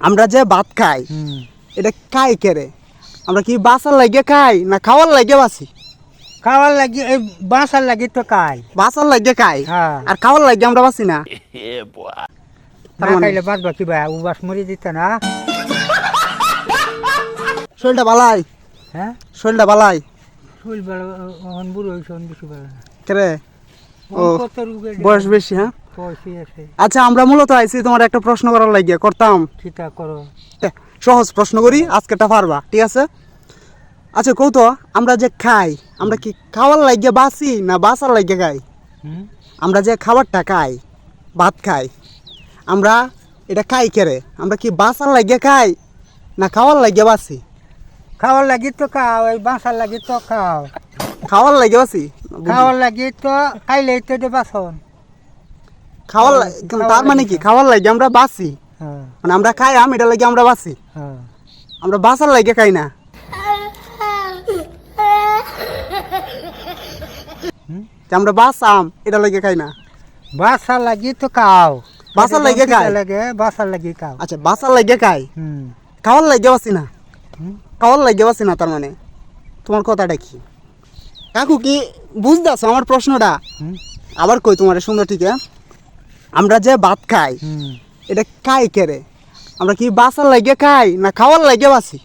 আমরা যে ভাত খাই এটা খাই কেরে? আমরা কি বাঁচার লাগে খাই না খাওয়ার লাগে বাঁচি? খাওয়ার লাগি এই বাঁচার লাগি তো খাই। বাঁচার লাগে খাই হ্যাঁ। আর খাওয়ার লাগে আমরা বাঁচি না। না খাইলে বাঁচবা কিবা উবাস মরি দিত না। শরীরটা বালাই, হ্যাঁ শরীরটা বালাই শরীর ভালো অন বুড়ো হয়েছে অন বেশি ভালো না। কেরে? ও কত রোগে বয়স বেশি, হ্যাঁ। বয়সই আছে। আচ্ছা, আমরা মূলত আইছি তোমার একটা প্রশ্ন করার লাগিয়ে করতাম। চিন্তা করো। সহজ প্রশ্ন করি, আজকেটা পারবা, ঠিক আছে? আচ্ছা কৌ তো, আমরা যে খাই আমরা কি খাওয়ার লাগে বাঁচি না বাঁচার লাগে খাই? আমরা যে খাবারটা খাই, ভাত খাই, আমরা এটা খাই কেরে? আমরা কি বাঁচার লাগে খাই না খাওয়ার লাগে বাঁচি? খাওয়ার লাগি তো খাও, এই বাঁচার লাগি তো খাও। খাওয়ার লাগে বাঁচি? খাওয়ার লাগি তো খাইলেই তো দে বাঁচন। খাওয়ার তার মানে কি খাওয়ার লাগে আমরা বাঁচি? হ্যাঁ মানে আমরা খাই এটা লাগে আমরা বাঁচি, হ্যাঁ। আমরা বাঁচার লাগে খাই না। আমরা বাঁচাম এটা লাগে খাই না। বাঁচার লাগি তো খাও। বাঁচার লাগে খাই? লাগে বাঁচার লাগি খাও। আচ্ছা, বাঁচার লাগে খাই, খাওয়ার লাগে বাঁচি না। খাওয়ার লাগে বাঁচি না তার মানে তোমার কথাটা কি? কাকু কি বুঝতেছ আমার প্রশ্নটা? আবার কই তোমার সুন্দর, ঠিক আছে? আমরা যে ভাত খাই এটা খাই কেরে? আমরা কি বাঁচার লাগে খাই না খাওয়ার লাগে বাঁচি?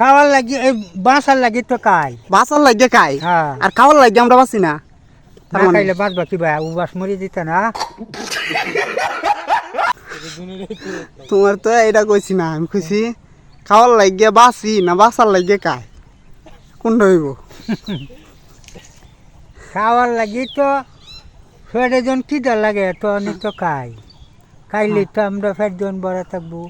খাওয়ার লাগি এই বাঁচার লাগি তো খাই। বাঁচার লাগে খাই হ্যাঁ। আর খাওয়ার লাগে আমরা বাঁচি না। না খাইলে বাঁচবা কিবা উবাস মরি দিত না। তোমার তো এটা কইছি না, আমি কইছি খাওয়ার লাগে বাঁচি না বাঁচার লাগে খাই, কোনটা হইব? খাওয়ার লাগি তো ফের জন কিটা লাগে তো আমি তো খাই। খাইলে তো আমরা ফের জন বড় থাকবো।